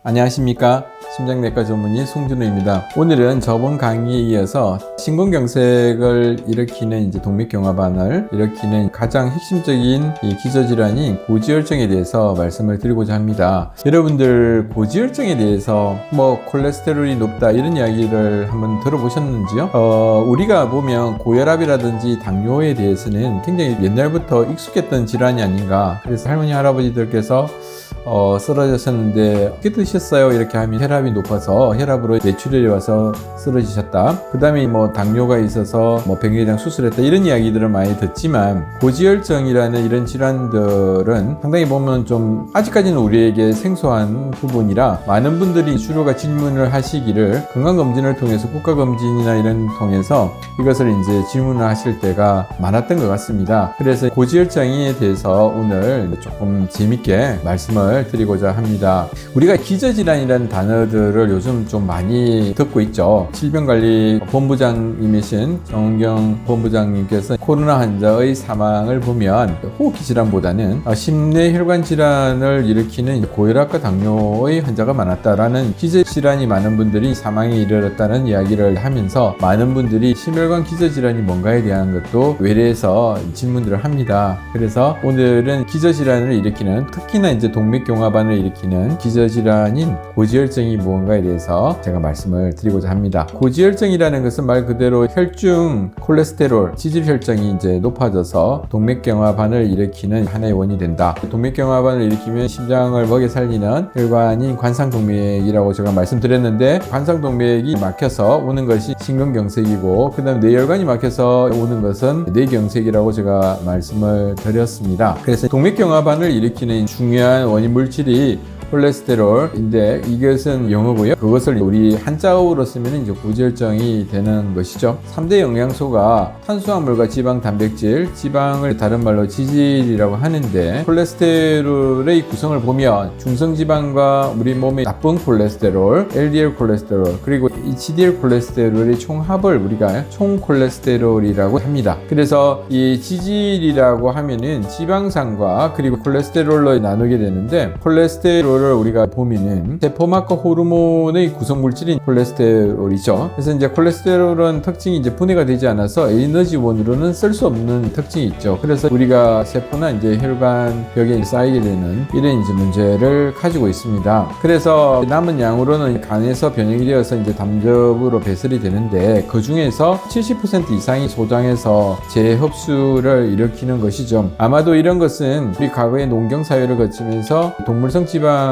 안녕하십니까. 심장내과 전문의 송준호입니다. 오늘은 저번 강의에 이어서 심근경색을 일으키는 동맥경화반을 일으키는 가장 핵심적인 이 기저질환인 고지혈증에 대해서 말씀을 드리고자 합니다. 여러분들 고지혈증에 대해서 콜레스테롤이 높다 이런 이야기를 한번 들어보셨는지요? 우리가 보면 고혈압이라든지 당뇨에 대해서는 굉장히 옛날부터 익숙했던 질환이 아닌가. 그래서 할머니 할아버지들께서 쓰러졌었는데 어떻게 드셨어요? 이렇게 하면 혈압이 높아서 혈압으로 뇌출혈이 와서 쓰러지셨다. 그 다음에 당뇨가 있어서 백내장 수술했다 이런 이야기들을 많이 듣지만 고지혈증이라는 이런 질환들은 상당히 보면 좀 아직까지는 우리에게 생소한 부분이라 많은 분들이 주로가 질문을 하시기를 건강검진을 통해서 국가검진이나 이런 통해서 이것을 질문을 하실 때가 많았던 것 같습니다. 그래서 고지혈증에 대해서 오늘 조금 재밌게 말씀을 드리고자 합니다. 우리가 기저질환이라는 단어들을 요즘 좀 많이 듣고 있죠. 질병관리본부장님이신 정은경 본부장님께서 코로나 환자의 사망을 보면 호흡기 질환보다는 심내혈관 질환을 일으키는 고혈압과 당뇨의 환자가 많았다라는 기저질환이 많은 분들이 사망에 이르렀다는 이야기를 하면서 많은 분들이 심혈관 기저질환이 뭔가에 대한 것도 외래에서 질문들을 합니다. 그래서 오늘은 기저질환을 일으키는 특히나 동맥경화반을 일으키는 기저질환인 고지혈증이 무언가에 대해서 제가 말씀을 드리고자 합니다. 고지혈증이라는 것은 말 그대로 혈중 콜레스테롤, 지질혈증이 높아져서 동맥경화반을 일으키는 하나의 원인이 된다. 동맥경화반을 일으키면 심장을 먹여 살리는 혈관인 관상동맥이라고 제가 말씀드렸는데 관상동맥이 막혀서 오는 것이 심근경색이고 그 다음에 뇌혈관이 막혀서 오는 것은 뇌경색이라고 제가 말씀을 드렸습니다. 그래서 동맥경화반을 일으키는 중요한 원인 물질이 콜레스테롤인데 이것은 영어고요. 그것을 우리 한자어로 쓰면 고지혈증이 되는 것이죠. 3대 영양소가 탄수화물과 지방, 단백질, 지방을 다른 말로 지질이라고 하는데 콜레스테롤의 구성을 보면 중성지방과 우리 몸의 나쁜 콜레스테롤, LDL 콜레스테롤 그리고 HDL 콜레스테롤의 총합을 우리가 총콜레스테롤이라고 합니다. 그래서 이 지질이라고 하면은 지방산과 그리고 콜레스테롤로 나누게 되는데 콜레스테롤 우리가 보면은 세포막과 호르몬의 구성물질인 콜레스테롤이죠. 그래서 콜레스테롤은 특징이 분해가 되지 않아서 에너지원으로는 쓸 수 없는 특징이 있죠. 그래서 우리가 세포나 혈관벽에 쌓이게 되는 이런 문제를 가지고 있습니다. 그래서 남은 양으로는 간에서 변형이 되어서 담즙으로 배설이 되는데 그 중에서 70% 이상이 소장에서 재흡수를 일으키는 것이죠. 아마도 이런 것은 우리 과거의 농경 사회를 거치면서 동물성 지방을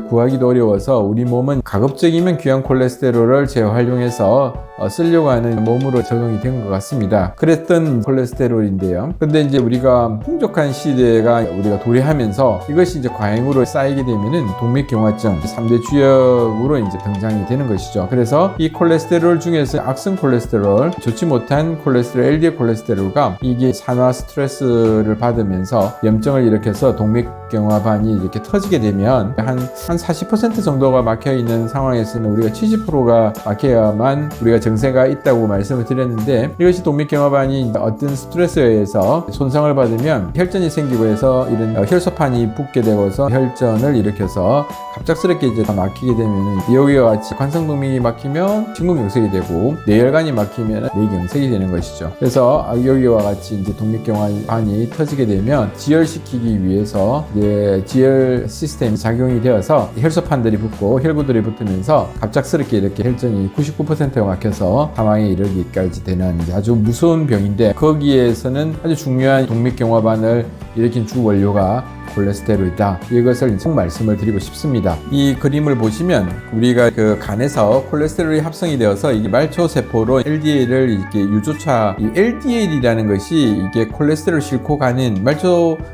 구하기도 어려워서 우리 몸은 가급적이면 귀한 콜레스테롤을 재활용해서 쓰려고 하는 몸으로 적응이 된 것 같습니다. 그랬던 콜레스테롤인데요. 근데 우리가 풍족한 시대가 우리가 도래하면서 이것이 과잉으로 쌓이게 되면은 동맥경화증 3대 주역으로 등장이 되는 것이죠. 그래서 이 콜레스테롤 중에서 악성 콜레스테롤, 좋지 못한 콜레스테롤, LDL 콜레스테롤과 이게 산화 스트레스를 받으면서 염증을 일으켜서 동맥경화반이 이렇게 터지게 되면 한 40% 정도가 막혀있는 상황에서는 우리가 70%가 막혀야만 우리가 정세가 있다고 말씀을 드렸는데 이것이 동맥경화반이 어떤 스트레스에 의해서 손상을 받으면 혈전이 생기고 해서 이런 혈소판이 붓게 되고서 혈전을 일으켜서 갑작스럽게 막히게 되면 여기와 같이 관상동맥이 막히면 심근경색이 되고 뇌혈관이 막히면 뇌경색이 되는 것이죠. 그래서 여기와 같이 동맥경화반이 터지게 되면 지혈시키기 위해서 지혈 시스템이 작용이 되어서 혈소판들이 붙고 혈구들이 붙으면서 갑작스럽게 이렇게 혈전이 99%가 막혀서 사망에 이르기까지 되는 아주 무서운 병인데 거기에서는 아주 중요한 동맥경화반을 일으킨 주 원료가 콜레스테롤이다. 이것을 꼭 말씀을 드리고 싶습니다. 이 그림을 보시면 우리가 간에서 콜레스테롤이 합성이 되어서 이게 말초세포로 LDL을 이렇게 유조차, 이 LDL이라는 것이 이게 콜레스테롤을 싣고 가는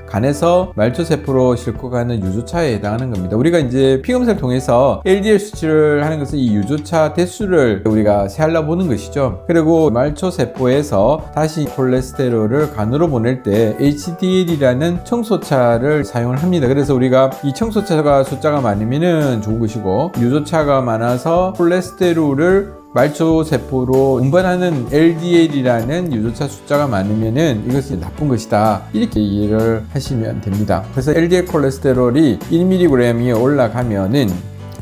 간에서 말초세포로 싣고 가는 유조차에 해당하는 겁니다. 우리가 피검사를 통해서 LDL 수치를 하는 것은 이 유조차 대수를 우리가 세알라 보는 것이죠. 그리고 말초세포에서 다시 콜레스테롤을 간으로 보낼 때 HDL이라는 청소차를 사용을 합니다. 그래서 우리가 이 청소차가 숫자가 많으면 좋은 것이고 유조차가 많아서 콜레스테롤을 말초세포로 운반하는 LDL이라는 유조차 숫자가 많으면은 이것이 나쁜 것이다. 이렇게 이해를 하시면 됩니다. 그래서 LDL 콜레스테롤이 1mg이 올라가면은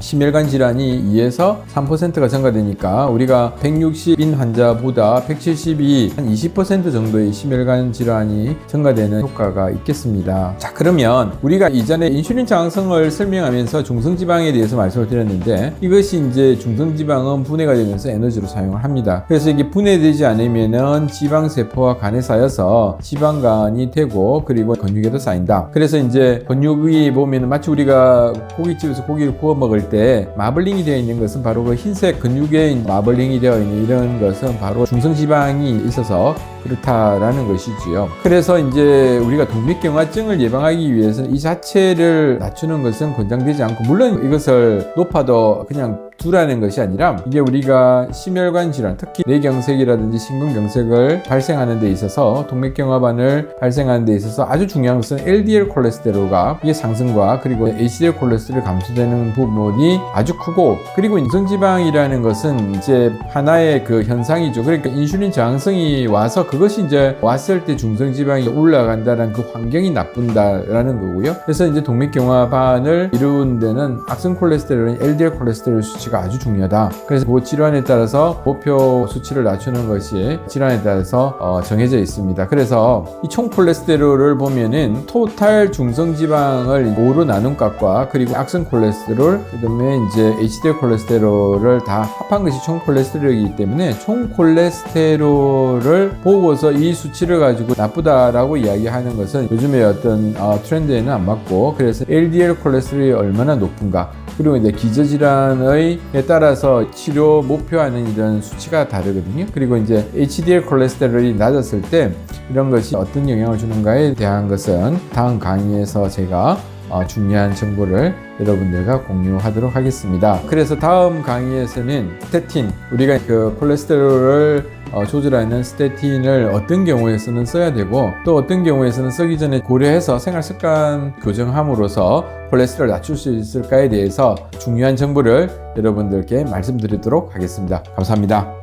심혈관 질환이 2에서 3%가 증가되니까 우리가 160인 환자보다 170이 한 20% 정도의 심혈관 질환이 증가되는 효과가 있겠습니다. 자, 그러면 우리가 이전에 인슐린 저항성을 설명하면서 중성지방에 대해서 말씀을 드렸는데, 이것이 이제 중성지방은 분해가 되면서 에너지로 사용을 합니다. 그래서 이게 분해되지 않으면은 지방세포와 간에 쌓여서 지방간이 되고 그리고 근육에도 쌓인다. 그래서 이제 근육이 보면 마치 우리가 고깃집에서 고기를 구워 먹을 때 마블링이 되어 있는 것은 바로 그 흰색 근육에 마블링이 되어 있는 이런 것은 바로 중성지방이 있어서 그렇다라는 것이지요. 그래서 이제 우리가 동맥경화증을 예방하기 위해서는 이 자체를 낮추는 것은 권장되지 않고, 물론 이것을 높아도 그냥 두라는 것이 아니라, 이게 우리가 심혈관 질환, 특히 뇌경색이라든지 심근경색을 발생하는 데 있어서, 동맥경화반을 발생하는 데 있어서 아주 중요한 것은 LDL 콜레스테롤과 이게 상승과 그리고 HDL 콜레스테롤 감소되는 부분이 아주 크고, 그리고 중성지방이라는 것은 이제 하나의 그 현상이죠. 그러니까 인슐린 저항성이 와서 그것이 이제 왔을 때 중성지방이 올라간다는 그 환경이 나쁜다라는 거고요. 그래서 이제 동맥경화반을 이루는 데는 악성 콜레스테롤인 LDL 콜레스테롤 수치가 아주 중요하다. 그래서 그 질환에 따라서 목표 수치를 낮추는 것이 질환에 따라서 정해져 있습니다. 그래서 이 총 콜레스테롤을 보면은 토탈 중성지방을 5로 나눈 값과 그리고 악성 콜레스테롤, 그다음에 이제 HDL 콜레스테롤을 다 합한 것이 총 콜레스테롤이기 때문에 총 콜레스테롤을 보고서 이 수치를 가지고 나쁘다라고 이야기하는 것은 요즘에 어떤 트렌드에는 안 맞고, 그래서 LDL 콜레스테롤이 얼마나 높은가, 그리고 이제 기저질환에 따라서 치료 목표하는 이런 수치가 다르거든요. 그리고 이제 HDL 콜레스테롤이 낮았을 때 이런 것이 어떤 영향을 주는가에 대한 것은 다음 강의에서 제가 중요한 정보를 여러분들과 공유하도록 하겠습니다. 그래서 다음 강의에서는 스테틴, 우리가 그 콜레스테롤을 조절하는 스테틴을 어떤 경우에서는 써야 되고 또 어떤 경우에서는 쓰기 전에 고려해서 생활습관 교정함으로써 콜레스테롤을 낮출 수 있을까에 대해서 중요한 정보를 여러분들께 말씀드리도록 하겠습니다. 감사합니다.